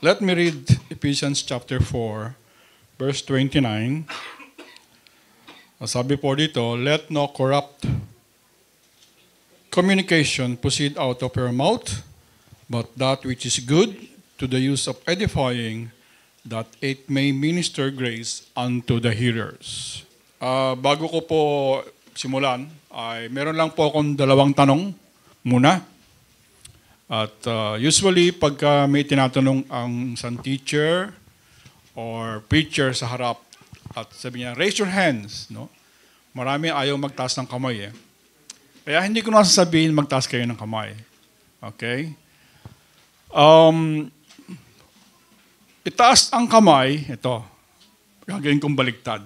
Let me read Ephesians chapter 4, verse 29. Sabi po dito, let no corrupt communication proceed out of your mouth, but that which is good to the use of edifying, that it may minister grace unto the hearers. Bago ko po simulan, ay meron lang po akong dalawang tanong muna. At usually, pagka may tinatanong ang isang teacher or preacher sa harap, at sabi niya, raise your hands. No? Marami ayaw magtaas ng kamay. Kaya hindi ko nasasabihin magtaas kayo ng kamay. Okay? Itaas ang kamay, ito, gagawin kong baliktad.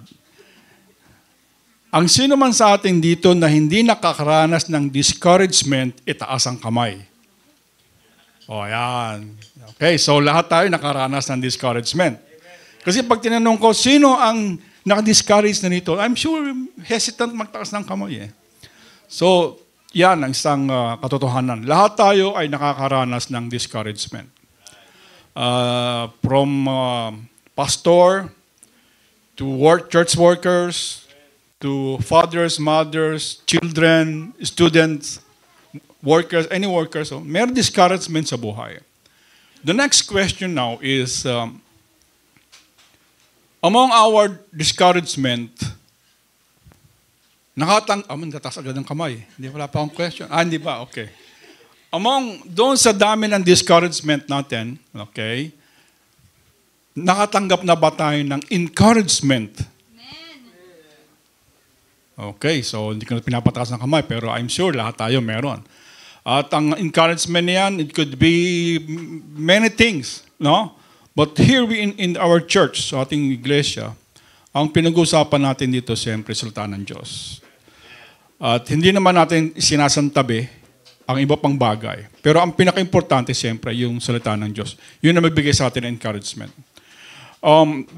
Ang sino man sa atin dito na hindi nakakaranas ng discouragement, itaas ang kamay. O, yan. Okay, so lahat tayo nakaranas ng discouragement. Kasi pag tinanong ko, sino ang nakadiscourage na nito? I'm sure hesitant magtaas ng kamay. So, yan ang isang katotohanan. Lahat tayo ay nakakaranas ng discouragement. From pastor to church workers, to fathers, mothers, children, students, workers, any workers, so may discouragement sa buhay. The next question now is, among our discouragement, natatas agad ng kamay. Hindi, wala pa akong question. Hindi ba? Okay. Doon sa dami ng discouragement natin, okay, nakatanggap na ba tayo ng encouragement? Okay, so hindi ko na pinapataas ng kamay, pero I'm sure lahat tayo meron. At ang encouragement niyan, it could be many things, no? But here in our church, sa ating iglesia, ang pinag-uusapan natin dito, siyempre, salita ng Diyos. At hindi naman natin sinasantabi ang iba pang bagay. Pero ang pinaka-importante, siyempre, yung salita ng Diyos. Yun na magbigay sa atin ng encouragement.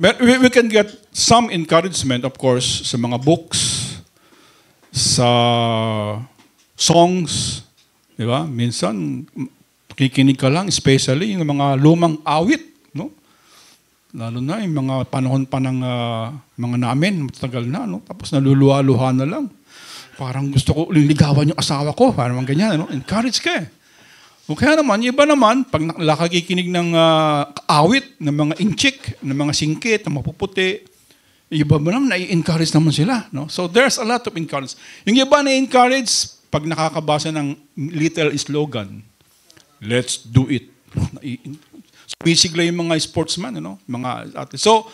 We can get some encouragement, of course, sa mga books, sa songs, di ba? Minsan, kikinig ka lang, especially yung mga lumang awit, no? Lalo na yung mga panahon pa ng mga namin, matagal na, no? Tapos naluluha-luha na lang. Parang gusto ko liligawan yung asawa ko, parang ganyan, no? Encourage ka eh. O kaya naman, iba naman, pag nakakikinig ng awit, ng mga inchik, ng mga singkit, ng mapuputi, iba ba naman, nai-encourage naman sila, no? So there's a lot of encourage. Yung iba na-encourage, pag nakakabasa ng little slogan, let's do it. Sumisigla yung mga sportsman, ano? Mga athletes. So,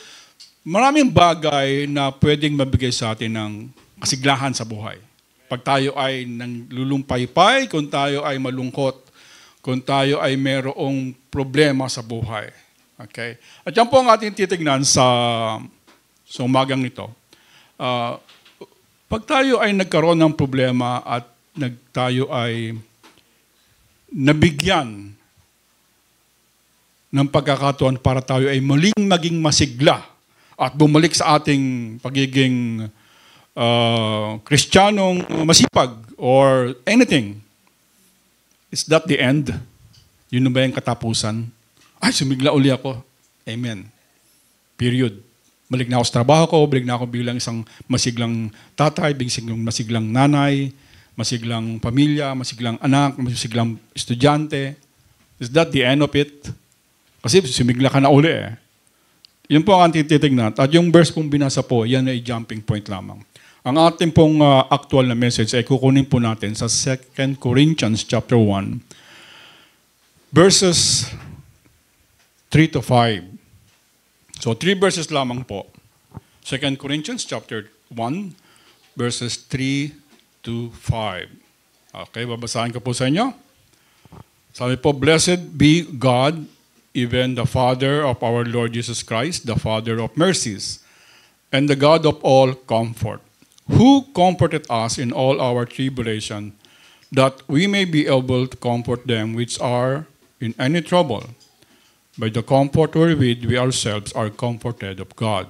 maraming bagay na pwedeng mabigay sa atin ng kasiglahan sa buhay. Pag tayo ay nanglulumpaypay, kung tayo ay malungkot, kung tayo ay mayroong problema sa buhay. Okay? At yan po ang ating titignan sa umagang ito. Pag tayo ay nagkaroon ng problema at tayo ay nabigyan ng pagkakataon para tayo ay muling maging masigla at bumalik sa ating pagiging Kristiyanong masipag or anything. Is that the end? Yun na ba yung katapusan? Ay, sumigla uli ako. Amen. Period. Balik na ako sa trabaho ko, balik na ako bilang isang masiglang tatay, masiglang nanay, masiglang pamilya, masiglang anak, masiglang estudyante. Is that the end of it? Kasi sumigla ka na uli eh. Yun po ang ating titignan. At yung verse pong binasa po, yan ay jumping point lamang. Ang ating pong actual na message ay kukunin po natin sa 2 Corinthians chapter 1, verses 3 to 5. So 3 verses lamang po. 2 Corinthians chapter 1, verses 3 to 5. Okay, babasahin ko po sa inyo. Sabi po, blessed be God, even the Father of our Lord Jesus Christ, the Father of mercies, and the God of all comfort, who comforted us in all our tribulation, that we may be able to comfort them which are in any trouble, by the comfort wherewith we ourselves are comforted of God.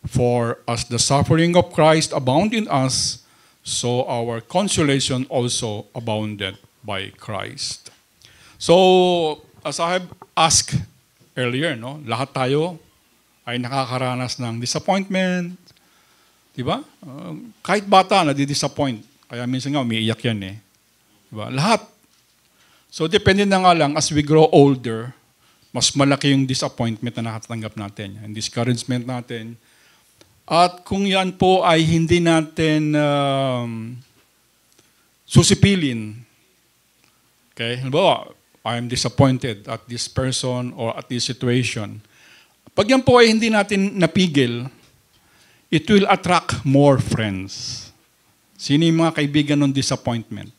For as the suffering of Christ abound in us, so our consolation also abounded by Christ. So, as I have asked earlier, no? Lahat tayo ay nakakaranas ng disappointment. Diba? Kahit bata, nadi-disappoint. Kaya minsan nga, umiiyak yan eh. Diba? Lahat. So, depende na nga lang, as we grow older, mas malaki yung disappointment na nakatanggap natin. Yung discouragement natin. At kung yan po ay hindi natin susipilin, okay? Halimbawa, I am disappointed at this person or at this situation. Pag yan po ay hindi natin napigil, it will attract more friends. Sino yung mga kaibigan ng disappointment?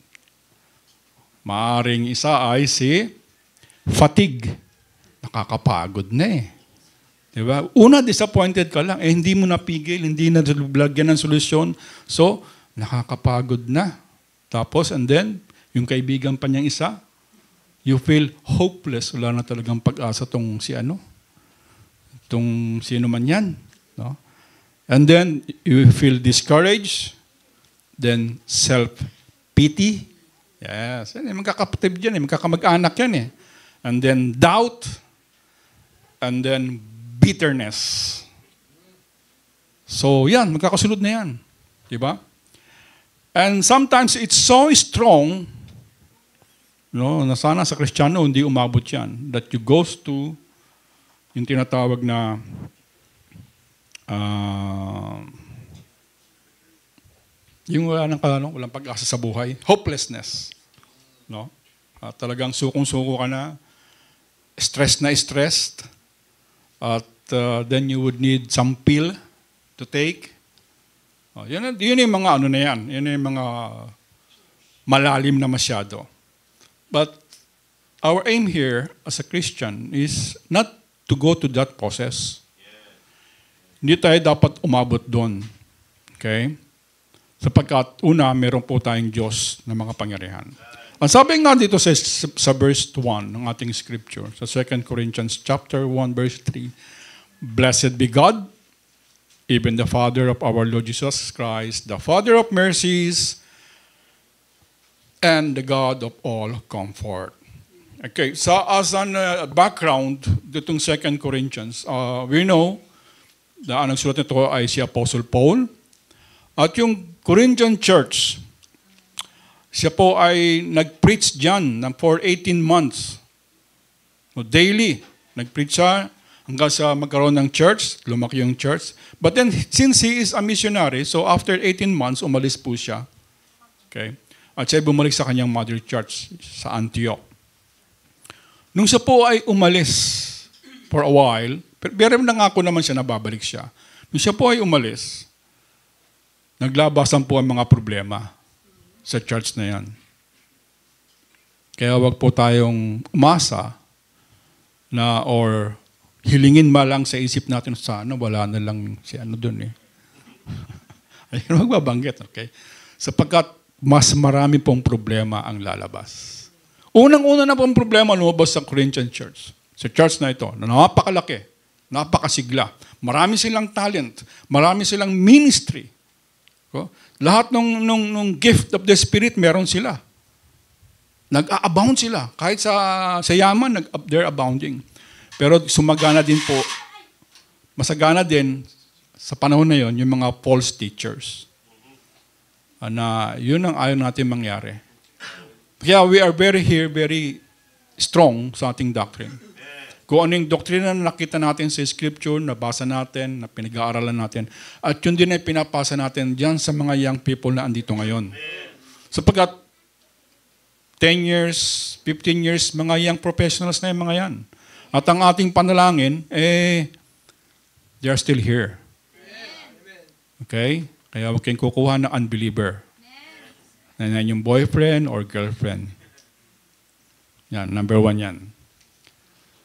Maaring isa ay si fatigue. Nakakapagod na eh. Diba? Una, disappointed ka lang. Hindi mo napigil, hindi na lagyan ng solusyon. So, nakakapagod na. Tapos, and then, yung kaibigan pa niyang isa, you feel hopeless. Wala na talagang pag-asa tong si ano. Tong sino man yan. No? And then, you feel discouraged. Then, self-pity. Yes. Magkakapatid yan eh. Magkakamag-anak yan eh. And then, doubt. And then, bitterness. So, yan. Magkakasunod na yan. Diba? And sometimes, it's so strong, no, na sana sa Kristiyano, hindi umabot yan. That you goes to yung tinatawag na yung walang pag-asa sa buhay, hopelessness. No? Talagang sukong-suko ka na, stressed, at then you would need some pill to take. Yun yung mga ano na yan. Yun yung mga malalim na masyado. But our aim here as a Christian is not to go to that process. Hindi tayo dapat umabot doon. Okay? Sapagkat una, meron po tayong Diyos na mga pangyarihan. Ang sabi nga dito sa verse 1 ng ating scripture, sa 2 Corinthians chapter 1, verse 3, Blessed be God, even the Father of our Lord Jesus Christ, the Father of mercies, and the God of all comfort. Okay, so as an background, ditong 2 Corinthians, we know na ang nagsulat nito ay si Apostle Paul. At yung Corinthian church, siya po ay nag-preach dyan for 18 months. Daily, nag-preach siya hanggang sa magkaroon ng church, lumaki yung church. But then, since he is a missionary, so after 18 months, umalis po siya. Okay? At siya bumalik sa kanyang mother church sa Antioch. Nung siya po ay umalis for a while, pero nangako naman siya na babalik siya. Nung siya po ay umalis, naglabasan po ang mga problema sa church na yan. Kaya wag po tayong umasa na or hilingin lang sa isip natin sana wala na lang si ano dun eh. Ayun, magbabanggit, okay? Sapagkat mas marami pong problema ang lalabas. Unang-una na pong problema lumabas sa Corinthian church. Sa church na ito, na napakalaki, napakasigla. Marami silang talent, marami silang ministry. Lahat ng gift of the Spirit, meron sila. Nag-a-abound sila. Kahit sa yaman, they're abounding. Pero sumagana din po, masagana din sa panahon na yon yung mga false teachers. Na yun ang ayaw natin mangyari. Kaya we are very strong sa ating doctrine. Kung ano yung doktrina na nakita natin sa Scripture, nabasa natin, na pinag-aaralan natin, at yun din ay pinapasa natin dyan sa mga young people na andito ngayon. Sapagkat 10 years, 15 years, mga young professionals na yung mga yan. At ang ating panalangin, they are still here. Okay? Kaya huwag kayong kukuha ng unbeliever. Na yung boyfriend or girlfriend. Yan, number 1 yan.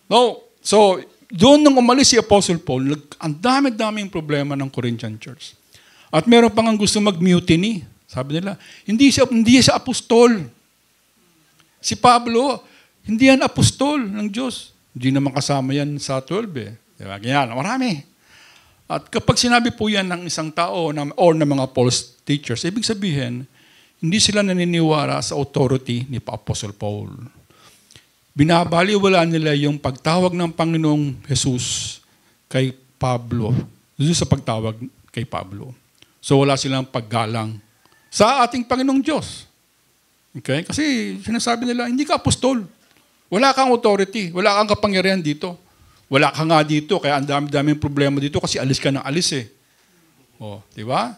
No, so, doon nung umalis si Apostle Paul, ang dami-daming problema ng Corinthian church. At meron pang gusto mag-mutiny. Sabi nila, hindi siya apostol. Si Pablo, hindi yan apostol ng Diyos. Hindi naman kasama yan sa 12 eh. Diba? Ganyan, marami. At kapag sinabi po yan ng isang tao or ng mga false teachers, ibig sabihin, hindi sila naniniwala sa authority ni Apostle Paul. binabaliwala nila yung pagtawag ng Panginoong Jesus kay Pablo. Doon sa pagtawag kay Pablo. So wala silang paggalang sa ating Panginoong Diyos. Okay? Kasi sinasabi nila, hindi ka apostol. Wala kang authority. Wala kang kapangyarihan dito. Wala ka nga dito. Kaya ang dami-daming problema dito kasi alis ka ng alis eh. Oh, di ba?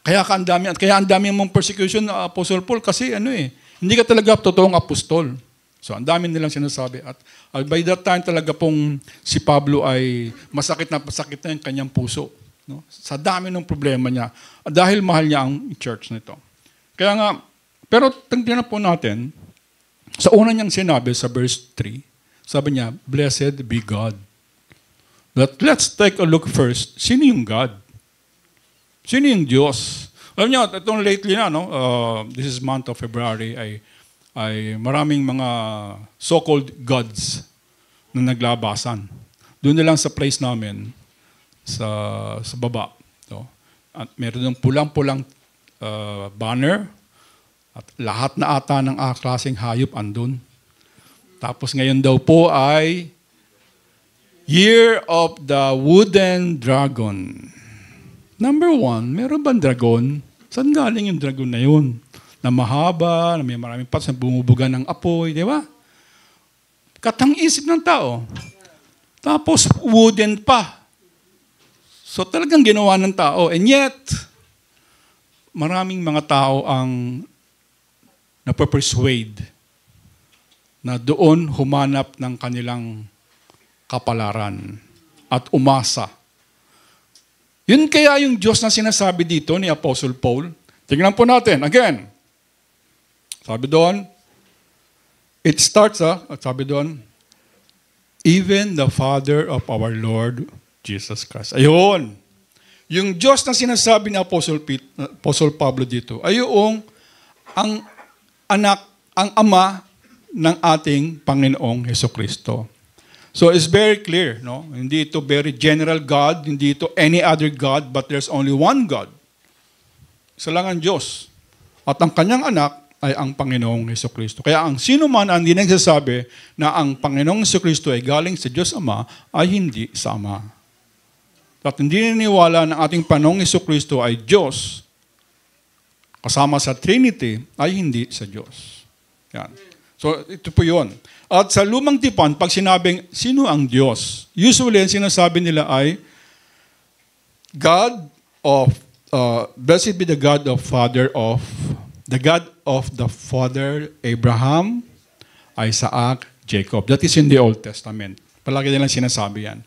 Kaya ang dami mong persecution na Apostle Paul kasi hindi ka talaga totoong apostol. So, ang dami nilang sinasabi. At by that time talaga pong si Pablo ay masakit na yung kanyang puso. No? Sa dami ng problema niya. Dahil mahal niya ang church nito. Kaya nga, pero tingnan po natin, sa una niyang sinabi sa verse 3, sabi niya, "Blessed be God." Let's take a look first. Sino yung God? Sino yung Diyos? Alam niyo, itong lately na, this is month of February, ay maraming mga so-called gods na naglabasan. Doon na lang sa place namin, sa baba. No? At meron ng pulang-pulang banner at lahat na ata ng klaseng hayop andun. Tapos ngayon daw po ay Year of the Wooden Dragon. Number 1, meron bang dragon? Saan galing yung dragon na yun? Na mahaba, na may maraming parts, na bumubuga ng apoy, di ba? Katang-isip ng tao. Tapos, wooden pa. So, talagang ginawa ng tao. And yet, maraming mga tao ang napapersuade na doon humanap ng kanilang kapalaran at umasa. Yun kaya yung Diyos na sinasabi dito ni Apostle Paul. Tingnan po natin, again. Sabi doon, it starts, sabi doon, even the Father of our Lord Jesus Christ. Ayun. Yung Diyos na sinasabi ni Apostle Pablo dito, ay yung ang anak, ang ama ng ating Panginoong Hesukristo. So it's very clear, no? Hindi ito very general God, hindi ito any other God, but there's only one God. Isa lang ang Diyos. At ang kanyang anak ay ang Panginoong Hesukristo. Kaya ang sino man ang hindi nagsasabi na ang Panginoong Hesukristo ay galing sa Diyos Ama, ay hindi sa Ama. At hindi niniwala ng ating Panginoong Hesukristo ay Diyos, kasama sa Trinity, ay hindi sa Diyos. Yan. So ito po yun. At sa lumang tipan, pag sinabing, sino ang Diyos? Usually, ang sinasabi nila ay, blessed be the God of the Father Abraham, Isaac, Jacob. That is in the Old Testament. Palagi nilang sinasabi yan.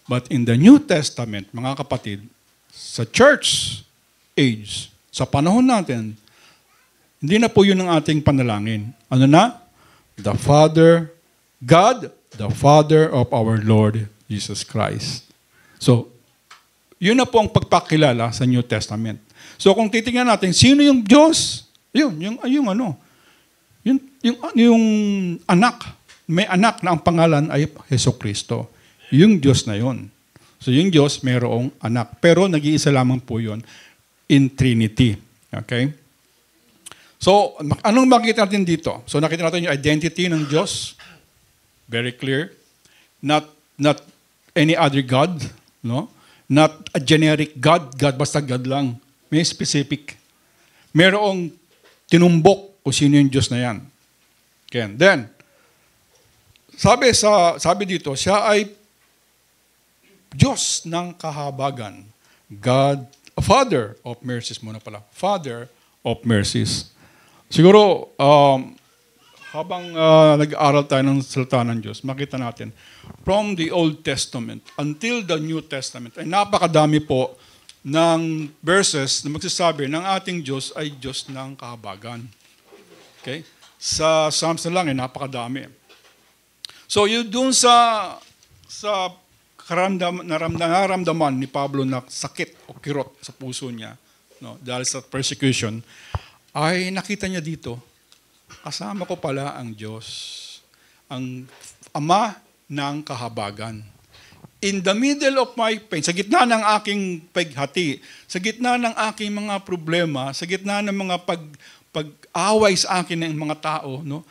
But in the New Testament, mga kapatid, sa church age, sa panahon natin, hindi na po yun ang ating panalangin. Ano na? God, the Father of our Lord Jesus Christ. So, yun na po ang pagpakilala sa New Testament. So, kung titingnan natin, sino yung Diyos? Yung anak. May anak na ang pangalan ay Hesukristo. Yung Diyos na yun. So, yung Diyos mayroong anak. Pero nag-iisa lamang po yun in Trinity. Okay? So, anong makikita natin dito? So, nakita natin yung identity ng Diyos. Very clear. Not any other God. No? Not a generic God. God, basta God lang. May specific. Merong tinumbok kung sino yung Diyos na yan. Okay. Then, sabi dito, siya ay Diyos ng kahabagan. God, Father of mercies muna pala. Father of mercies. Siguro, habang nag-aaral tayo ng salita ng Diyos, makita natin, from the Old Testament until the New Testament, ay napakadami po ng verses na magsasabi ng ating Diyos ay Diyos ng kahabagan. Okay? Sa Psalms na lang, ay napakadami. So, yun dun sa naramdaman ni Pablo na sakit o kirot sa puso niya, no, dahil sa persecution, ay nakita niya dito, kasama ko pala ang Diyos, ang Ama ng kahabagan. In the middle of my pain, sa gitna ng aking paghati, sa gitna ng aking mga problema, sa gitna ng mga pag-away sa akin ng mga tao, no,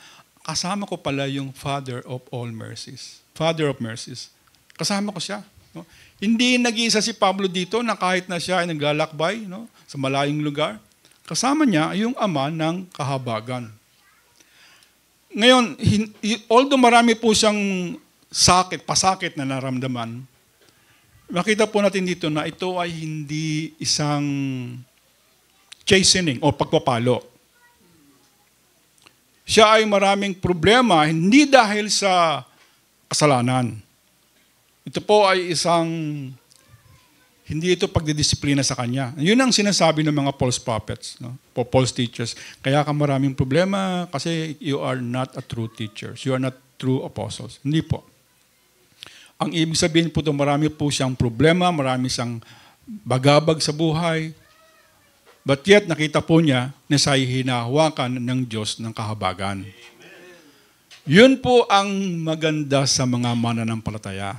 kasama ko pala yung Father of all mercies. Father of mercies. Kasama ko siya. No? Hindi nag-iisa si Pablo dito na kahit na siya ay naglalakbay, no, sa malayong lugar. Kasama niya yung Ama ng kahabagan. Ngayon, although marami po siyang pasakit na naramdaman, makita po natin dito na ito ay hindi isang chastening o pagpapalo. Siya ay maraming problema, hindi dahil sa kasalanan. Ito po ay hindi ito pagdidisiplina sa kanya. Yun ang sinasabi ng mga false prophets, no? False teachers. Kaya ka maraming problema kasi you are not a true teachers. You are not true apostles. Hindi po. Ang ibig sabihin po ito, marami po siyang problema, marami siyang bagabag sa buhay. But yet, nakita po niya na siya'y hinahawakan ng Diyos ng kahabagan. Yun po ang maganda sa mga mananampalataya.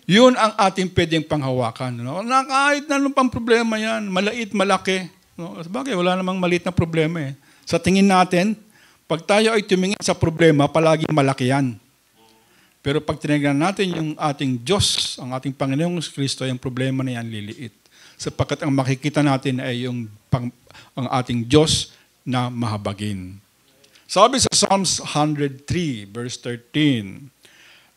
Yun ang ating pwedeng panghawakan. No? Na kahit na pang problema yan, malait, malaki. No? Bakit? Wala namang maliit na problema eh. Sa tingin natin, pag tayo ay tumingin sa problema, palaging malaki yan. Pero pag tinignan natin yung ating Diyos, ang ating Panginoong Kristo, yung problema na yan liliit. Sapagkat ang makikita natin ay ang ating Diyos na mahabagin. Sabi sa Psalms 103, verse 13,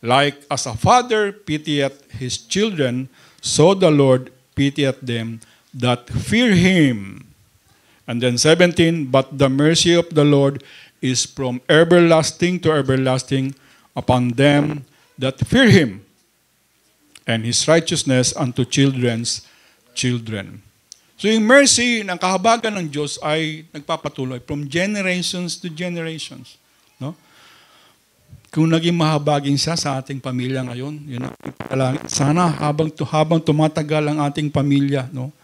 like as a father pitieth his children, so the Lord pitieth them that fear him. And then 17, but the mercy of the Lord is from everlasting to everlasting upon them that fear him, and his righteousness unto children's children. So yung mercy ng kahabagan ng Diyos ay nagpapatuloy from generations to generations. No? Kung naging mahabagin siya sa ating pamilya ngayon, yun ang panalangin. Sana habang tumatagal ang ating pamilya, no,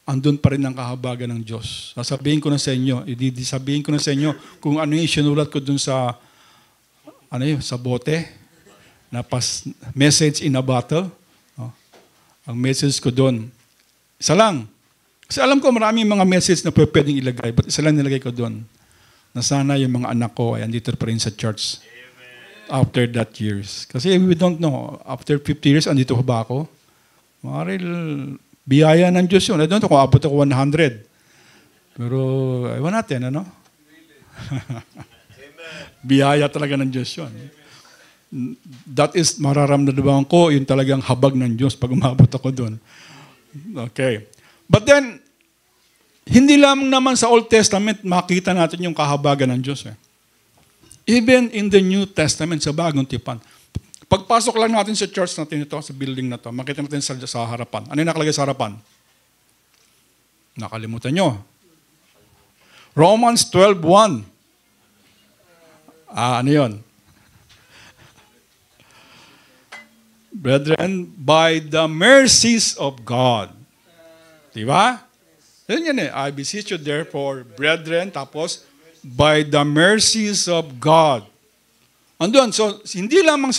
andun pa rin ang kahabagan ng Diyos. Sasabihin ko na sa inyo, sabihin ko na sa inyo kung ano yung sinulat ko dun sa sa bote, na message in a bottle. No? Ang message ko dun, isa lang. Kasi alam ko maraming mga message na pwedeng ilagay, but isa lang nilagay ko dun, na sana yung mga anak ko ay andito pa rin sa church. After that years. Kasi we don't know, after 50 years, andito ba ako? Maril, biyaya ng Diyos yun. I don't know kung abot ako 100. Pero, ewan natin, ano? Biyaya talaga ng Diyos yun. That is, mararamdaman ko, yung talagang habag ng Diyos pag umabot ako doon. Okay. But then, hindi lamang naman sa Old Testament makita natin yung kahabagan ng Diyos. Even in the New Testament, sa Bagong Tipan. Pagpasok lang natin sa church natin ito, sa building na to, makita natin sa harapan. Ano yung nakalagay sa harapan? Nakalimutan nyo. Romans 12:1. Ano yun? Brethren, by the mercies of God. Diba? Yan eh. I beseech you therefore, brethren, tapos, by the mercies of God. Andun, so hindi lamang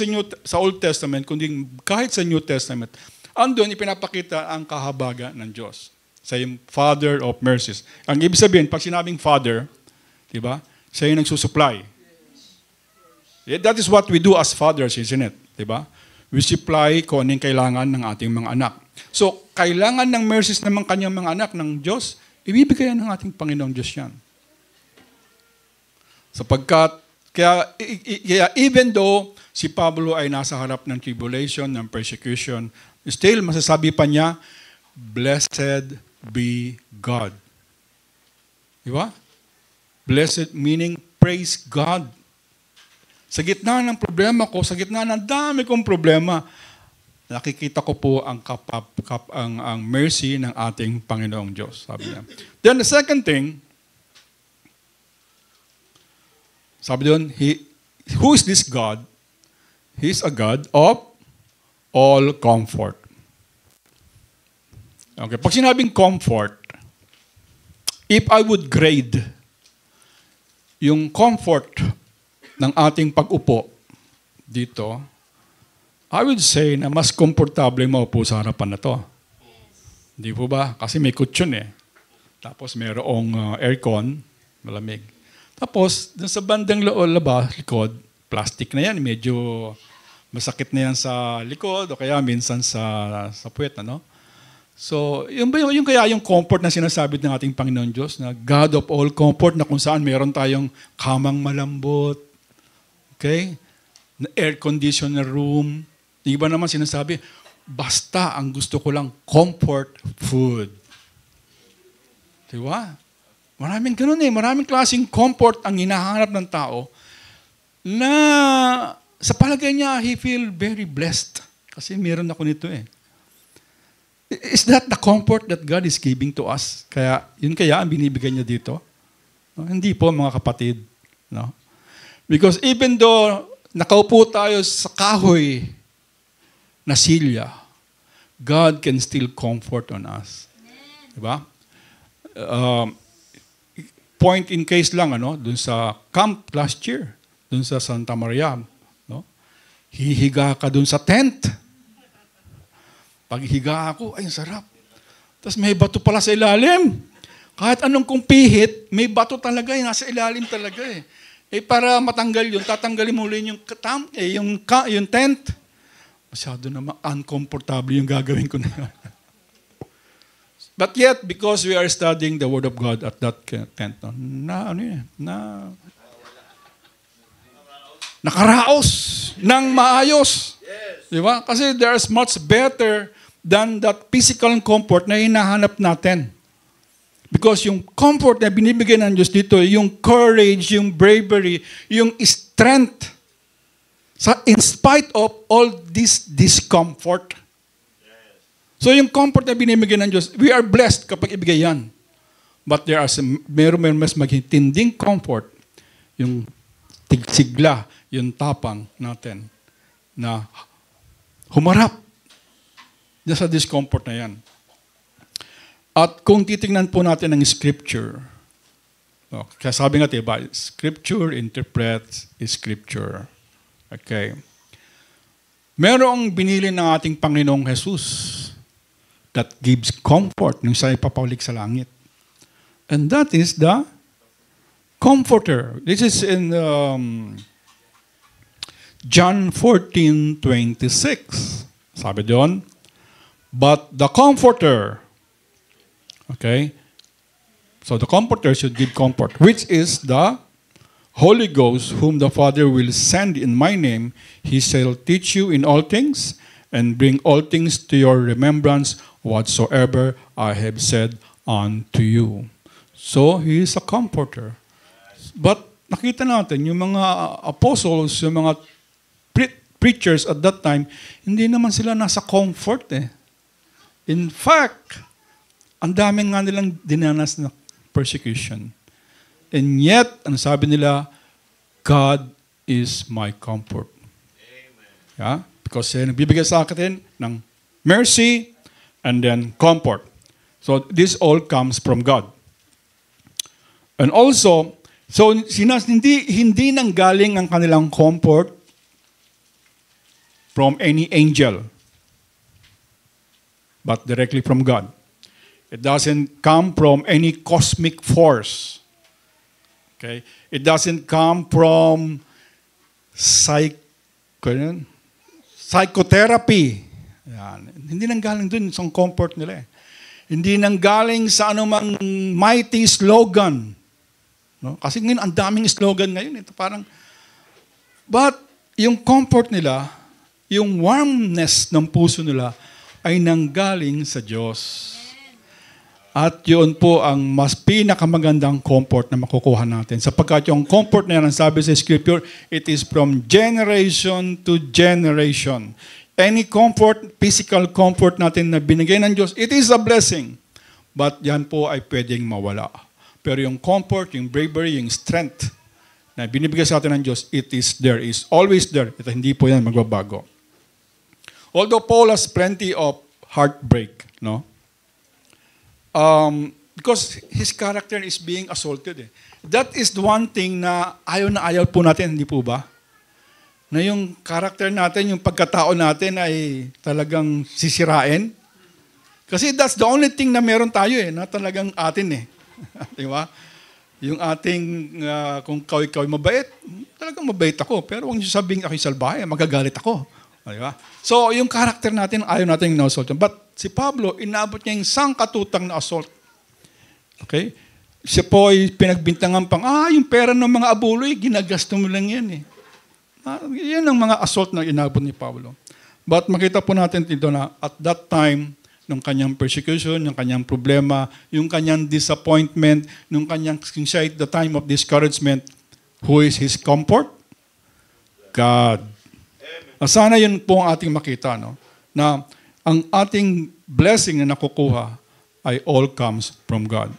sa Old Testament, kundi kahit sa New Testament, andun ipinapakita ang kahabagan ng Diyos. Sa yung Father of mercies. Ang ibig sabihin, pag sinabing Father, diba, siya yung nagsusupply. Yeah, that is what we do as fathers, isn't it? Diba? We supply kung anong kailangan ng ating mga anak. So, kailangan ng mercies ng kanyang mga anak ng Diyos, ibibigay ng ating Panginoong Diyos yan. Sapagkat, kaya even though si Pablo ay nasa harap ng tribulation, ng persecution, still masasabi pa niya, blessed be God. Diba? Blessed meaning praise God. Sa gitna ng problema ko, sa gitna ng dami kong problema, nakikita ko po ang ang mercy ng ating Panginoong Diyos. Sabi niya. Then the second thing, sabi doon, who is this God? He is a God of all comfort. Okay, pag sinabing comfort, if I would grade yung comfort ng ating pag-upo dito, I would say na mas komportable maupo sa harapan na to. Hindi po ba? Kasi may kutsyon eh. Tapos mayroong aircon, malamig. Tapos, dun sa bandang likod, plastic na yan, medyo masakit na yan sa likod o kaya minsan sa puwet, ano? So, yung kaya yung comfort na sinasabi ng ating Panginoon Diyos, na God of all comfort, na kung saan meron tayong kamang malambot, okay? Air conditioner room. Iba naman sinasabi, basta ang gusto ko lang comfort food. Diba? Maraming ganun maraming klaseng comfort ang hinahanap ng tao na sa palagay niya, he feel very blessed. Kasi meron ako nito Is that the comfort that God is giving to us? Yun kaya ang binibigay niya dito? No? Hindi po, mga kapatid. No? Because even though nakaupo tayo sa kahoy na silya, God can still comfort on us. Diba? Point in case lang, dun sa camp last year, dun sa Santa Maria, hihiga ka dun sa tent. Pag higa ako, ay, sarap. Tapos may bato pala sa ilalim. Kahit anong kong pihit, may bato talaga, nasa ilalim talaga para matanggal yun, tatanggalin mo ulit yung tent. Masyado naman uncomfortable yung gagawin ko na yun. But yet, because we are studying the Word of God at that tent, nakaraos ng maayos. Di ba? Kasi there's much better than that physical comfort na hinahanap natin. Because yung comfort na binibigay ng Diyos dito, yung courage, yung bravery, yung strength, in spite of all this discomfort. So yung comfort na binibigay ng Diyos, we are blessed kapag ibigay yan. But there are meron mas magtinding comfort, yung tigsigla, yung tapang natin na humarap sa discomfort na yan. At kung titingnan po natin ang Scripture, kaya sabi nga diba, Scripture interprets Scripture. Okay. Merong binili ng ating Panginoong Jesus that gives comfort nung siya ipapaulik sa langit. And that is the Comforter. This is in John 14:26. Sabi doon, but the Comforter, okay, so the Comforter should give comfort, which is the Holy Ghost, whom the Father will send in my name. He shall teach you in all things, and bring all things to your remembrance, whatsoever I have said unto you. So, He is a Comforter. But nakita natin, yung mga apostles, yung mga preachers at that time, hindi naman sila nasa comfort In fact, ang daming nga nilang dinanas na persecution. And yet, ang sabi nila, God is my comfort. Amen. Yeah? Because nagbibigay sa akin ng mercy and then comfort. So this all comes from God. And also, so hindi nanggaling ang kanilang comfort from any angel, but directly from God. It doesn't come from any cosmic force. Okay? It doesn't come from psychotherapy. Yan. Hindi nanggaling dun sa comfort nila Hindi nanggaling sa anumang mighty slogan. No? Kasi ngayon, ang daming slogan ngayon. But yung comfort nila, yung warmness ng puso nila ay nanggaling sa Diyos. At yun po ang mas pinakamagandang comfort na makukuha natin. Sapagkat yung comfort na yan, ang sabi sa Scripture, it is from generation to generation. Any comfort, physical comfort natin na binigay ng Diyos, it is a blessing. But yan po ay pwedeng mawala. Pero yung comfort, yung bravery, yung strength na binibigay sa atin ng Diyos, it is there, is always there. Ito, hindi po yan magbabago. Although Paul has plenty of heartbreak, no? Because his character is being assaulted. That is the one thing na ayaw po natin, hindi po ba? Na yung character natin, yung pagkatao natin ay talagang sisirain. Kasi that's the only thing na meron tayo na talagang atin Di ba? Yung ating, kung ikaw mabait, talagang mabait ako. Pero huwag niyo sabing ako'y salbahe, magagalit ako. Diba? So, yung character natin, ayaw natin na-assault. But si Pablo, inabot niya yung sangkatutang na assault. Okay? Siya po ay pinagbintangan pang, yung pera ng mga abuloy, ginagasto mo lang yan eh. Yan ang mga assault na inabot ni Pablo. But makita po natin dito na at that time, nung kanyang persecution, yung kanyang problema, yung kanyang disappointment, yung kanyang the time of discouragement, who is his comfort? God. Sana yun po ang ating makita, no? Na ang ating blessing na nakukuha ay all comes from God.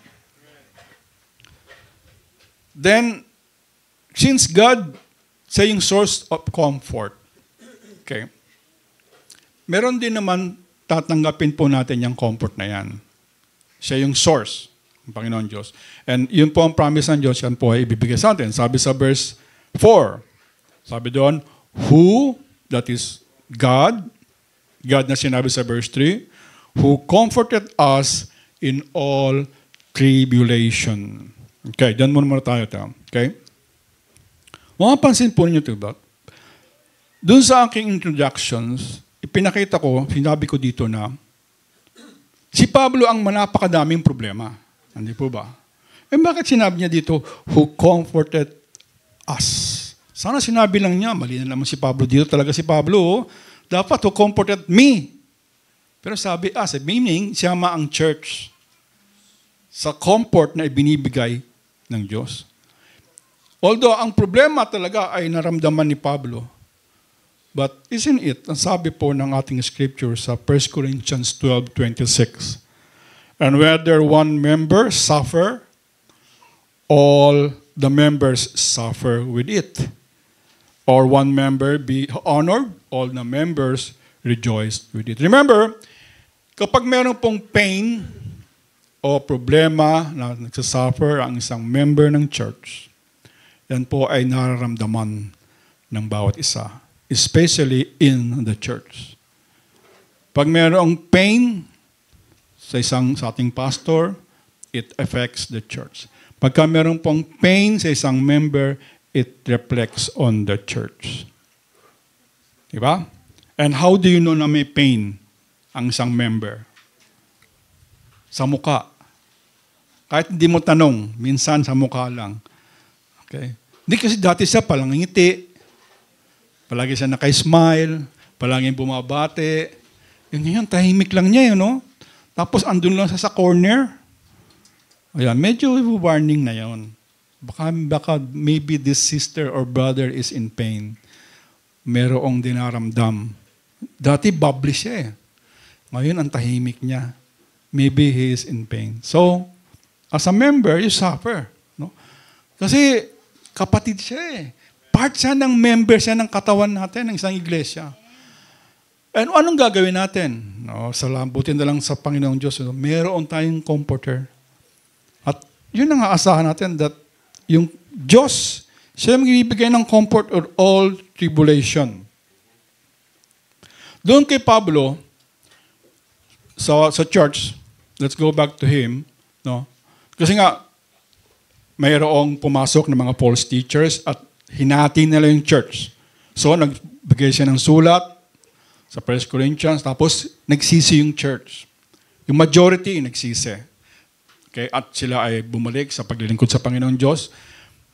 Then, since God siya yung source of comfort, okay, meron din naman tatanggapin po natin yung comfort na yan. Siya yung source ng Panginoon Diyos. And yun po ang promise ng Diyos, yan po ay ibibigay sa atin. Sabi sa verse 4, sabi doon, who, that is God na sinabi sa verse 3, who comforted us in all tribulation. Okay, dyan muna tayo. Okay? Mapapansin po ninyo ito ba? Doon sa aking introductions, ipinakita ko, sinabi ko dito na, si Pablo ang napakadaming problema. Hindi po ba? Bakit sinabi niya dito, who comforted us? Sana sinabi lang niya, mali na naman si Pablo dito. Talaga si Pablo, dapat who comforted me. Pero sabi, meaning, siyama ang church sa comfort na ibinibigay ng Diyos. Although, ang problema talaga ay naramdaman ni Pablo. But isn't it, ang sabi po ng ating scripture sa 1 Corinthians 12:26, and whether one member suffer, all the members suffer with it. Or one member be honored, all the members rejoice with it. Remember, kapag meron pong pain o problema na nagsasuffer ang isang member ng church, yan po ay nararamdaman ng bawat isa. Especially in the church. Pag mayroong pain sa ating pastor, it affects the church. Pagka mayroong pong pain sa isang member, it reflects on the church. Diba? And how do you know na may pain ang isang member? Sa muka. Kahit hindi mo tanong, minsan sa muka lang. Okay? Hindi kasi dati siya palangiti. Palagi siya naka-smile, palagi bumabate. Yun, tahimik lang niya, no? Tapos andun lang sa corner. Ayan, medyo warning na yun. Baka maybe this sister or brother is in pain. Merong dinaramdam. Dati bubbly siya eh. Ngayon, ang tahimik niya. Maybe he is in pain. So, as a member, you suffer. No? Kasi kapatid siya eh. Part siya ng member siya ng katawan natin, ng isang iglesia. And anong gagawin natin? No, salamutin na lang sa Panginoong Diyos. No? Meron tayong comforter. At yun ang aasahan natin that yung Diyos, siya magbibigay ng comfort of all tribulation. Doon kay Pablo, sa church, let's go back to him. No? Kasi nga, mayroong pumasok ng mga false teachers at hinati nila yung church. So, nagbigay siya ng sulat sa 1 Corinthians, tapos nagsisi yung church. Yung majority, nagsisi. Okay? At sila ay bumalik sa paglilingkod sa Panginoong Diyos.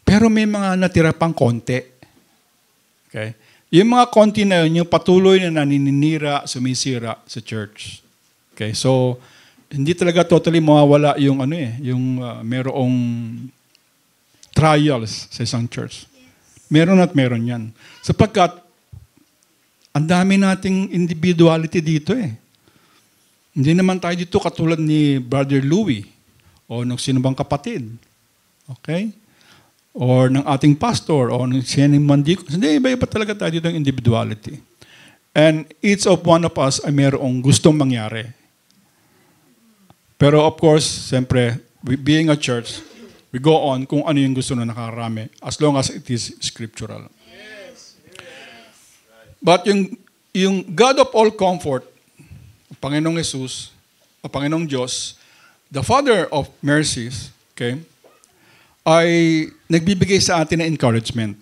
Pero may mga natira pang konti. Okay? Yung mga konti na yun, yung patuloy na naninira, sumisira sa church. Okay? So, hindi talaga totally mawawala yung merong trials sa isang church. Meron at meron yan. Sapagkat, ang dami nating individuality dito eh. Hindi naman tayo dito katulad ni Brother Louie o ng sino bang kapatid. Okay? Or ng ating pastor o ng sining mandiko. Hindi, iba-iba talaga tayo dito ng individuality. And each of one of us ay merong gustong mangyari. Pero of course, siyempre, being a church, we go on kung ano yung gusto na nakarami as long as it is scriptural. But yung God of all comfort, Panginoong Jesus, o Panginoong Diyos, the Father of mercies, okay, ay nagbibigay sa atin ng encouragement.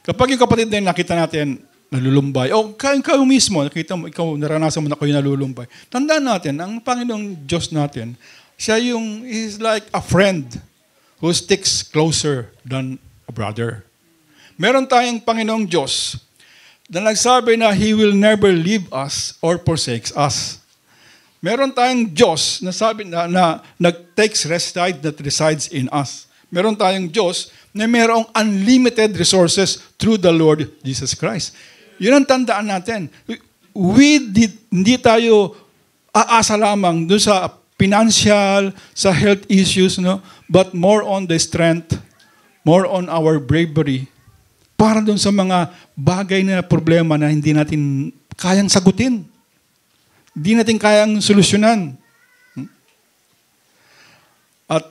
Kapag yung kapatid na nakita natin nalulumbay, o ikaw mismo, nakita mo, ikaw naranasan mo na kayo nalulumbay, tandaan natin, ang Panginoong Diyos natin, siya is like a friend who sticks closer than a brother. Meron tayong Panginoong Diyos na nagsabi na He will never leave us or forsake us. Meron tayong Diyos na sabi na nag-takes reside that resides in us. Meron tayong Diyos na mayroong unlimited resources through the Lord Jesus Christ. Yun ang tandaan natin. Hindi tayo aasa lamang doon sa financial, sa health issues, no? But more on the strength, more on our bravery, para doon sa mga bagay na problema na hindi natin kayang sagutin. Hindi natin kayang solusyonan. At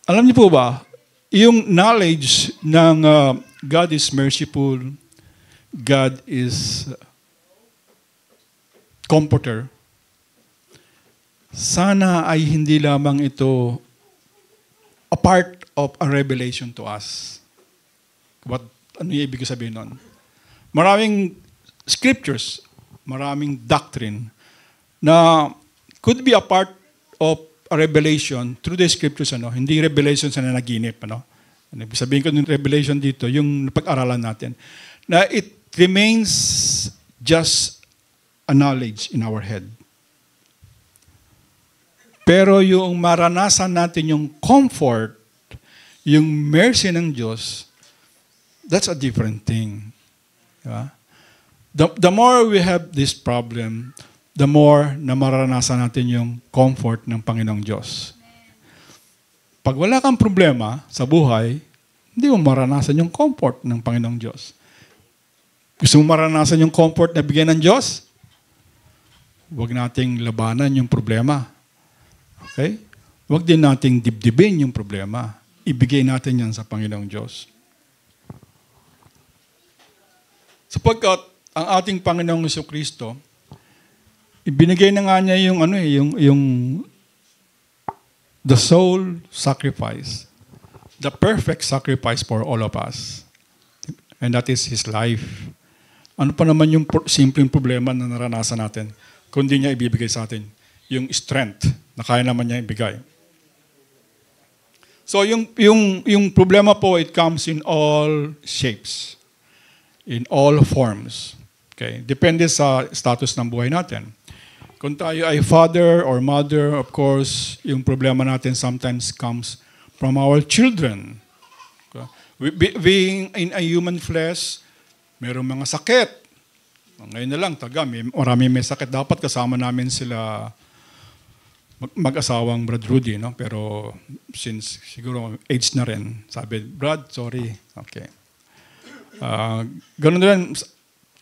alam niyo po ba, yung knowledge ng God is merciful, God is comforter, sana ay hindi lamang ito a part of a revelation to us. Ano yung ibig sabihin nun? Maraming scriptures, maraming doctrine na could be a part of a revelation through the scriptures, hindi revelation sa nanaginip. Ibig sabihin ko ng revelation dito, yung pag-aralan natin, na it remains just a knowledge in our head. Pero yung maranasan natin yung comfort, yung mercy ng Diyos, that's a different thing. Diba? The more we have this problem, the more na maranasan natin yung comfort ng Panginoong Diyos. Pag wala kang problema sa buhay, hindi mo maranasan yung comfort ng Panginoong Diyos. Gusto mo maranasan yung comfort na bigyan ng Diyos? Huwag nating labanan yung problema. Okay? Huwag din nating dibdibin yung problema. Ibigay natin yan sa Panginoong Diyos. Sapagkat ang ating Panginoong Jesucristo, ibinigay na nga niya yung the soul sacrifice, the perfect sacrifice for all of us. And that is His life. Ano pa naman yung simpleng problema na naranasan natin, kundi niya ibibigay sa atin yung strength na kaya naman niya ibigay. So yung problema po, it comes in all shapes, in all forms. Okay? Depende sa status ng buhay natin. Kung tayo ay father or mother, of course, yung problema natin sometimes comes from our children. Okay? Being in a human flesh, mayroong mga sakit. Ngayon na lang, marami may sakit. Dapat kasama namin sila mag-asawang Brad Rudy, no? Pero since siguro age na rin, sabi, Brad, sorry. Okay. Ganun din,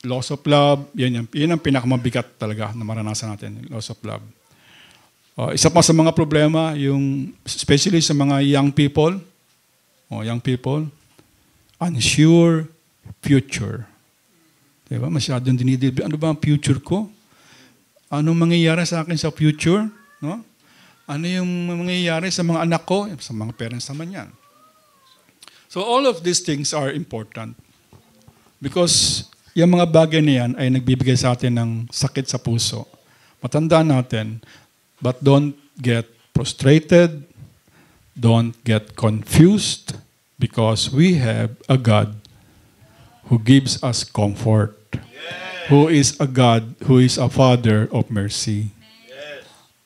loss of love, yan ang pinakamabigat talaga na maranasan natin, loss of love. Isa pa sa mga problema, especially sa mga young people, unsure future. Diba? Masyadong dinidilbi. Ano ba ang future ko? Anong mangyayari sa akin sa future? No? Ano yung mangyayari sa mga anak ko? Sa mga parents naman yan. So all of these things are important. Because yung mga bagay na yan ay nagbibigay sa atin ng sakit sa puso. Matandaan natin, but don't get frustrated, don't get confused, because we have a God who gives us comfort, who is a God, who is a Father of mercy.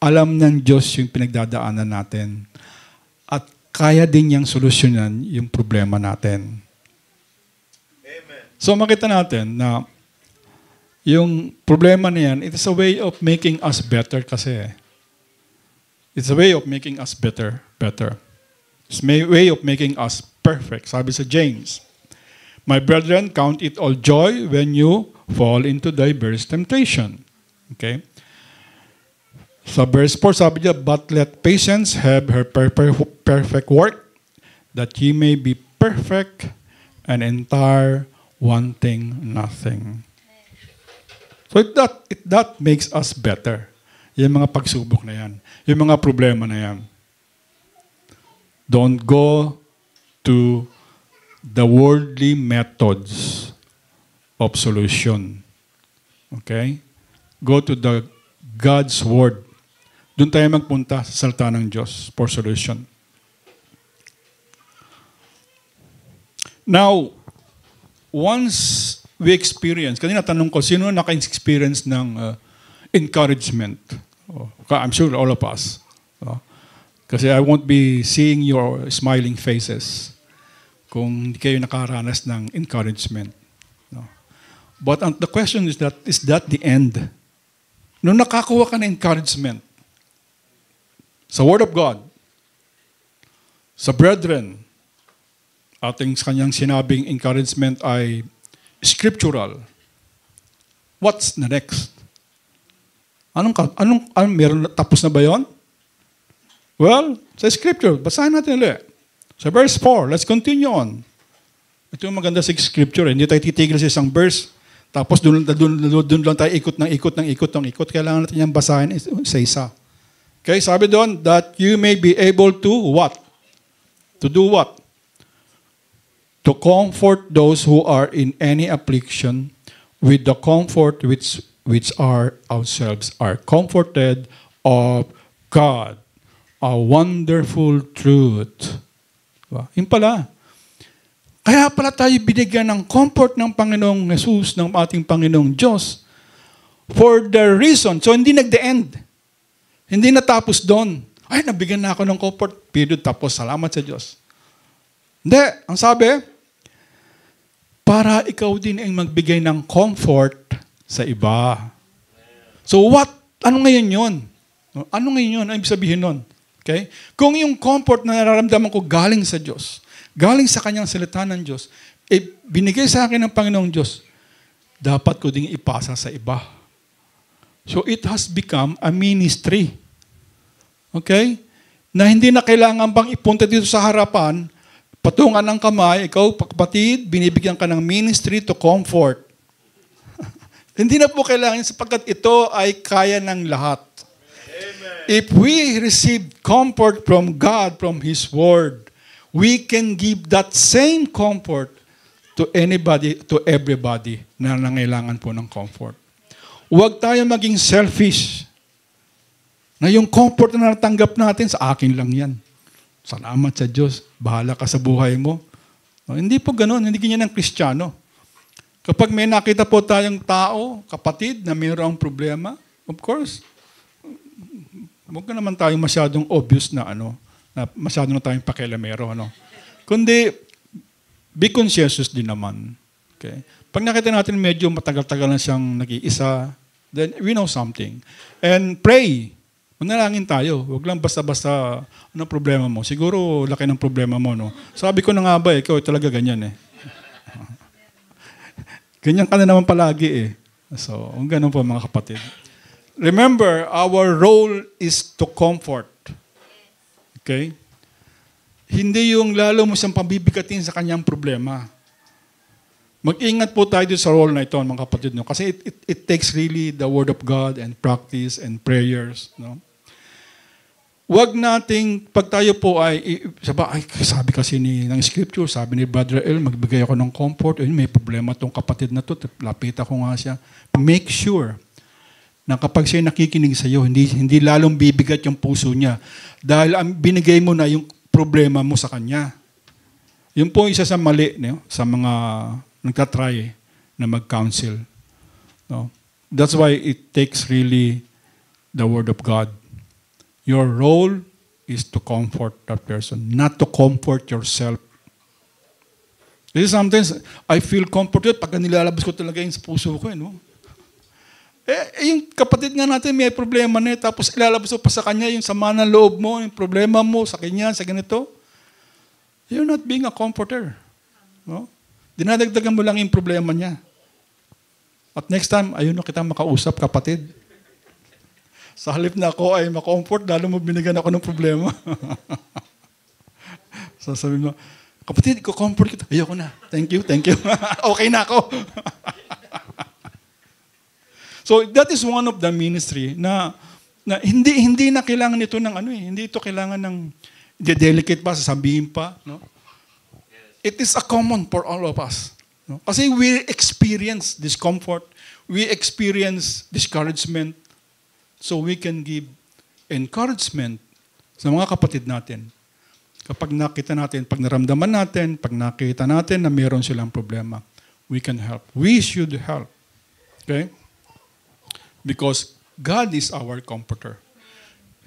Alam ng Diyos yung pinagdadaanan natin. At kaya din niyang solusyonan yung problema natin. Amen. So makita natin na yung problema na yan, it is a way of making us better kasi. It's a way of making us better. It's a way of making us perfect. Sabi sa James, my brethren, count it all joy when you fall into diverse temptation. Okay? Sa verse 4, sabi niya, but let patience have her perfect work, that ye may be perfect and entire, wanting nothing. So that makes us better. Yung mga pagsubok na yan. Yung mga problema na yan. Don't go to the worldly methods of solution. Okay? Go to the God's Word. Doon tayo magpunta sa salita ng Diyos for solution. Now, once we experience, kanina tanong ko, sino naka-experience ng encouragement? I'm sure all of us. Kasi I won't be seeing your smiling faces kung hindi kayo nakaranas ng encouragement. But the question is that the end? Nung nakakuha ka ng encouragement sa Word of God, sa brethren, ating kanyang sinabing encouragement ay scriptural. What's the next? Meron tapos na ba yun? Well, sa scripture, basahin natin ulit. Sa verse 4, let's continue on. Ito yung maganda sa scripture. Hindi tayo titigil sa isang verse. Tapos doon lang tayo ikot. Kailangan natin yung basahin sa isa. Okay, sabi doon, that you may be able to what? To do what? To comfort those who are in any affliction with the comfort which are ourselves are comforted of God. A wonderful truth. Diba? Yun pala. Kaya pala tayo binigyan ng comfort ng Panginoong Jesus, ng ating Panginoong Diyos, for the reason, so hindi nag-the end. Hindi natapos doon. Ay, nabigyan na ako ng comfort. Period, tapos salamat sa Diyos. Hindi. Ang sabi, para ikaw din ang magbigay ng comfort sa iba. So what? Ano ngayon yun? Ano ngayon yun? Ano ibig sabihin nun? Okay? Kung yung comfort na nararamdaman ko galing sa Diyos, galing sa kanyang salita ng Diyos, binigay sa akin ng Panginoong Diyos, dapat ko ding ipasa sa iba. So it has become a ministry. Okay? Na hindi na kailangan bang ipunta dito sa harapan, patungan ng kamay, ikaw, kapatid, binibigyan ka ng ministry to comfort. Hindi na po kailangan sapagkat ito ay kaya ng lahat. Amen. If we receive comfort from God, from His Word, we can give that same comfort to anybody, to everybody na nangailangan po ng comfort. Huwag tayo maging selfish na yung comfort na natanggap natin, sa akin lang yan. Salamat sa Diyos. Bahala ka sa buhay mo. No, hindi po ganun. Hindi ganyan ng Kristiyano. Kapag may nakita po tayong tao, kapatid, na mayroong problema, of course, huwag ka naman tayong masyadong obvious na na masyado na tayong pakialamero. Kundi, be conscientious din naman. Okay? Pag nakita natin medyo matagal-tagal na siyang nag-iisa, then we know something. And pray. Manalangin tayo. Huwag lang basta-basta anong problema mo. Siguro laki ng problema mo, no? Sabi ko na nga ba, ikaw talaga ganyan eh. Ganyan ka na naman palagi eh. So, ganun po mga kapatid. Remember, our role is to comfort. Okay? Hindi yung lalo mo siyang pabibigatin sa kanyang problema. Mag-ingat po tayo sa role na ito, mga kapatid. No? Kasi it takes really the Word of God and practice and prayers. No? Huwag nating, pag tayo po sabi kasi ng Scripture, sabi ni Brother El, magbigay ako ng comfort. May problema tong kapatid na to. Lapit ako nga siya. Make sure na kapag siya nakikinig sa iyo, hindi lalong bibigat yung puso niya. Dahil binigay mo na yung problema mo sa kanya. Yun po isa sa mali, no? Sa mga nagtatry na mag-counsel. No? That's why it takes really the Word of God. Your role is to comfort that person, not to comfort yourself. Kasi sometimes, I feel comforted pag nilalabas ko talaga yung sa puso ko. No? Yung kapatid nga natin may problema na tapos ilalabas mo pa sa kanya yung sama ng loob mo, yung problema mo sa kanya, sa ganito. You're not being a comforter. No? Dinadagdagan mo lang yung problema niya. At next time, ayun na kitang makausap, kapatid. Sa halip na ako ay makomfort, lalo mo binigyan ako ng problema. Sasabihin mo, kapatid, ko-comfort kita. Ayoko na. Thank you. Okay na ako. So that is one of the ministry na hindi na kailangan ito ng hindi ito kailangan ng delicate pa, sasabihin pa, no? It is a common for all of us. No? Kasi we experience discomfort, we experience discouragement, so we can give encouragement sa mga kapatid natin. Kapag nakita natin, pag naramdaman natin, pag nakita natin na mayroon silang problema, we can help. We should help. Okay? Because God is our comforter.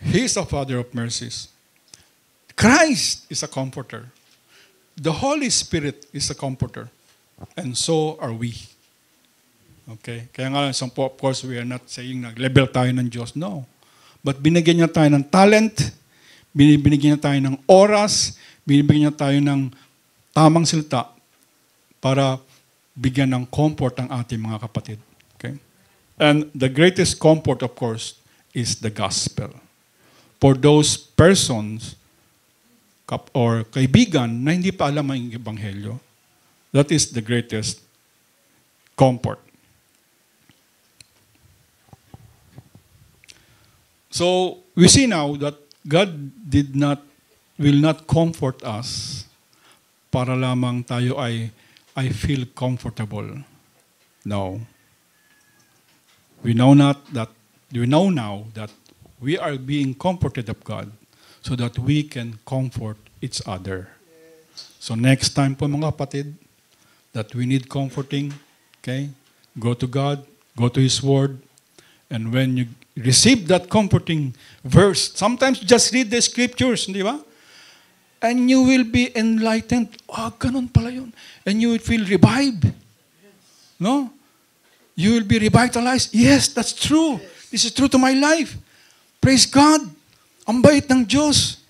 He is a Father of mercies. Christ is a comforter. The Holy Spirit is a comforter. And so are we. Okay? Kaya nga, of course, we are not saying nag-level tayo ng Diyos. No. But binigyan niya tayo ng talent, binibigyan niya tayo ng oras, binibigyan niya tayo ng tamang silta para bigyan ng comfort ang ating mga kapatid. Okay? And the greatest comfort, of course, is the gospel. For those persons or kaibigan na hindi pa alam ang ebanghelyo, that is the greatest comfort. So, we see now that God will not comfort us para lamang tayo I feel comfortable. No. We know now that we are being comforted of God so that we can comfort each other. So next time po mga kapatid, that we need comforting, okay? Go to God, go to His Word, and when you receive that comforting verse, sometimes just read the scriptures, di ba? And you will be enlightened. Oh, ganun pala yun. And you will feel revived. No? You will be revitalized. Yes, that's true. This is true to my life. Praise God. Ang bait ng Diyos.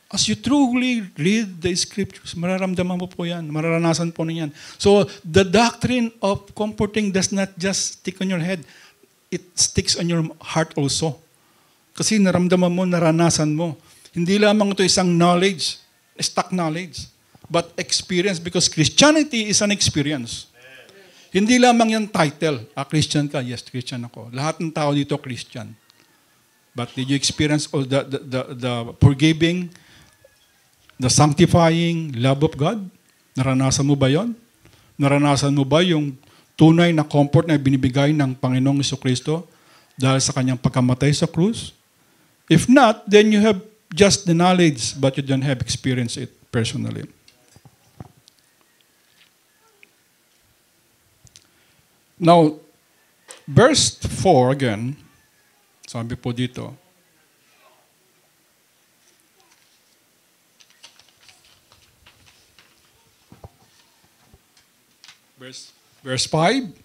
As you truly read the scriptures, mararamdaman mo po yan. Mararanasan po niyan. So, the doctrine of comforting does not just stick on your head. It sticks on your heart also. Kasi naramdaman mo, naranasan mo. Hindi lamang ito isang knowledge, stock knowledge, but experience, because Christianity is an experience. Hindi lamang yung title, Christian ka, yes, Christian ako. Lahat ng tao dito Christian. But did you experience all the forgiving, the sanctifying love of God? Naranasan mo ba yon? Naranasan mo ba yung tunay na comfort na binibigay ng Panginoong Jesucristo dahil sa kanyang pagkamatay sa krus? If not, then you have just the knowledge but you don't have experienced it personally. Now, verse 4 again, sabi po dito, verse 5,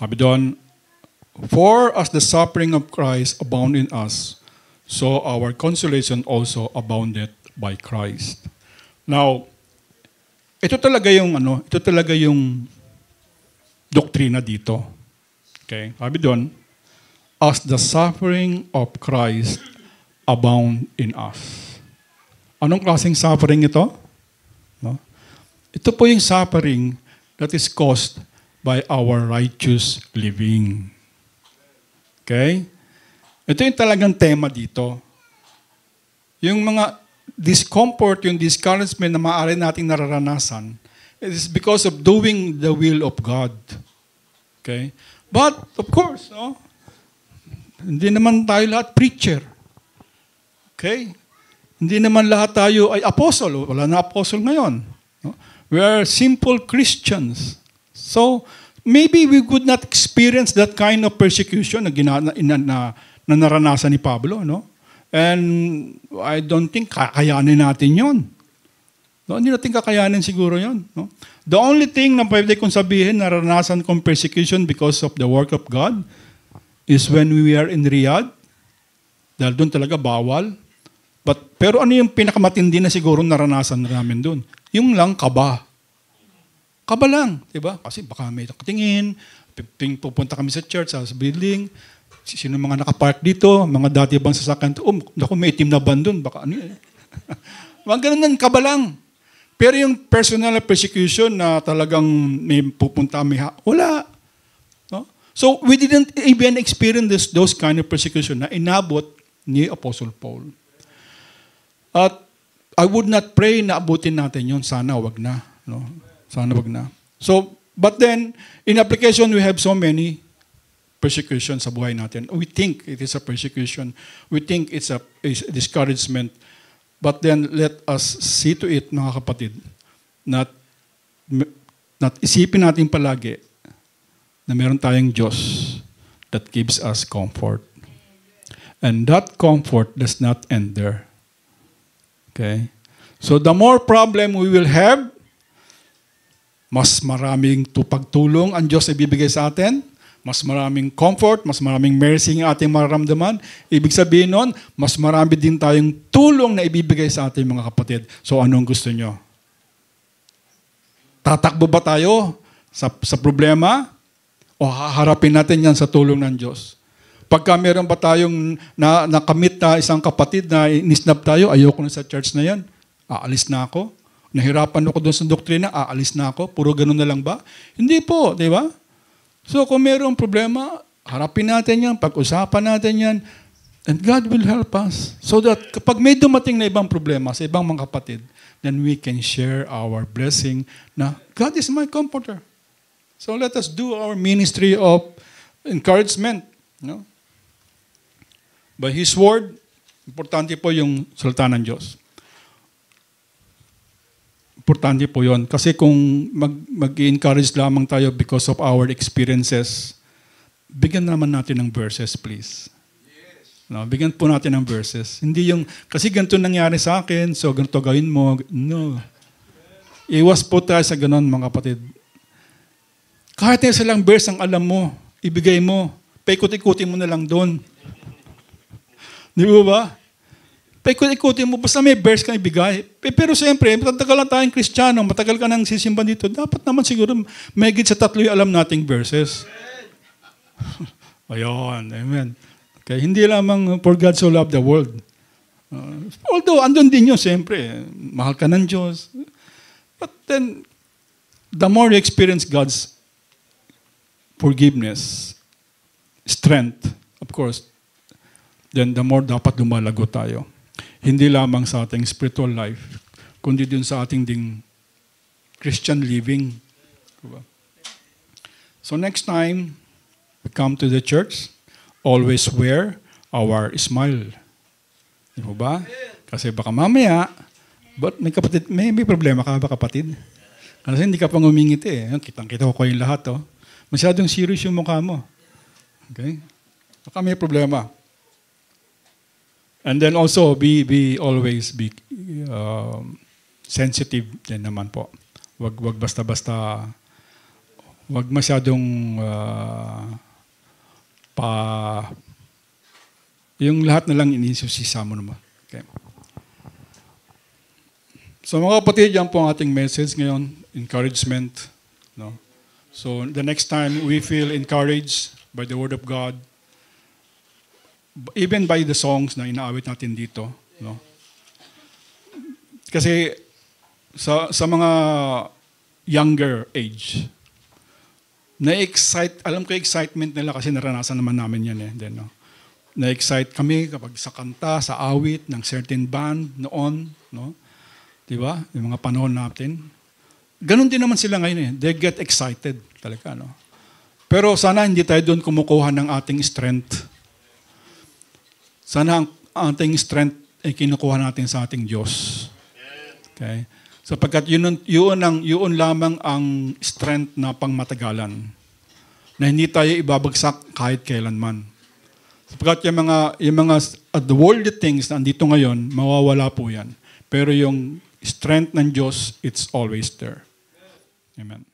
sabi doon, for as the suffering of Christ abound in us, so our consolation also abounded by Christ. Now, ito talaga yung doktrina dito. Okay? Sabi doon, as the suffering of Christ abound in us. Anong klaseng suffering ito? No? Ito po yung suffering that is caused by our righteous living. Okay? Ito yung talagang tema dito. Yung mga discomfort, yung discouragement na maaari nating nararanasan, it is because of doing the will of God. Okay? But, of course, no? Hindi naman tayo lahat preacher. Okay? Hindi naman lahat tayo ay apostle. Wala na apostle ngayon. No? We are simple Christians. So, maybe we could not experience that kind of persecution na naranasan ni Pablo, no? And I don't think kakayanin natin yon. No, hindi natin kakayanin siguro yon. No? The only thing na pwede kong sabihin naranasan kong persecution because of the work of God is when we are in Riyadh. Dahil doon talaga bawal. Pero ano yung pinakamatindi na siguro naranasan namin doon? Yung lang kaba. Kaba lang, di ba? Kasi baka may nakatingin, pupunta kami sa church, sa building, sino mga nakapark dito, mga dati bang sasakyan, naku, may itim na van doon, baka ano yun. Mga ganun ng kaba lang. Pero yung personal persecution na talagang may pupunta, wala. No? So, we didn't even experience those kind of persecution na inabot ni Apostle Paul. At I would not pray na abutin natin yun. Sana wag na. No? Sana wag na. So, but then, in application, we have so many persecution sa buhay natin. We think it is a persecution. We think it's a discouragement. But then, let us see to it, mga kapatid, not isipin natin palagi na meron tayong Diyos that gives us comfort. And that comfort does not end there. Okay? So, the more problem we will have, mas maraming pagtulong ang Diyos ibibigay sa atin, mas maraming comfort, mas maraming mercy ang ating mararamdaman. Ibig sabihin nun, mas marami din tayong tulong na ibibigay sa ating mga kapatid. So anong gusto nyo? Tatakbo ba tayo sa problema? O haharapin natin yan sa tulong ng Diyos? Pagka meron ba tayong nakamit na isang kapatid na inisnab tayo, ayoko na sa church na yan, aalis na ako. Nahirapan ako doon sa doktrina, aalis na ako. Puro ganun na lang ba? Hindi po, di ba? So kung mayroong problema, harapin natin yan, pag-usapan natin yan, and God will help us. So that kapag may dumating na ibang problema sa ibang mga kapatid, then we can share our blessing na God is my comforter. So let us do our ministry of encouragement. No? By His Word, importante po yung salita ng Diyos. Importante po yun. Kasi kung mag-encourage lamang tayo because of our experiences, bigyan naman natin ng verses, please. Yes. No, bigyan po natin ng verses. Hindi yung, kasi ganito nangyari sa akin, so ganito gawin mo. No. Iwas po tayo sa ganon, mga kapatid. Kahit na isa lang verse ang alam mo, ibigay mo, paikot-ikutin mo na lang doon. Di ba? Paikot-ikutin mo, basta may verse kang ibigay. Pero siyempre, matagal lang tayong Kristiyano, matagal ka nang sisimba dito, dapat naman siguro may higit sa 3 alam nating verses. Ayun, amen. Okay, hindi lamang for God so loved the world. Although, andun din yun, siyempre, mahal ka ng Diyos. But then, the more you experience God's forgiveness, strength, of course, then the more dapat lumalago tayo. Hindi lamang sa ating spiritual life, kundi din sa ating ding Christian living. So next time we come to the church, always wear our smile. Di ba? Kasi baka mamaya, but may problema ka ba kapatid? Kasi hindi ka pang umingiti eh. Kitang-kita ko kayong lahat. Oh. Masyadong serious yung mukha mo. Okay? Baka may problema. And then also, always be sensitive din naman po. Wag basta-basta, wag masyadong yung lahat na lang inisisisa mo naman. Okay. So mga kapatid, yan po ang ating message ngayon, encouragement. No? So the next time we feel encouraged by the Word of God, even by the songs na inaawit natin dito, no? Kasi sa mga younger age, na-excite, alam ko excitement nila kasi naranasan naman namin yan eh. Then, no? Na-excite kami kapag sa kanta, sa awit ng certain band noon, no? Di ba? Yung mga panahon natin. Ganon din naman sila ngayon eh. They get excited talaga, no? Pero sana hindi tayo doon kumukuha ng ating strength. Sana ang ating strength ay kinukuha natin sa ating Diyos. Okay? Sapagkat yun lamang ang strength na pangmatagalan. Na hindi tayo ibabagsak kahit kailanman. Sapagkat yung mga the worldly things na andito ngayon, mawawala po yan. Pero yung strength ng Diyos, it's always there. Amen.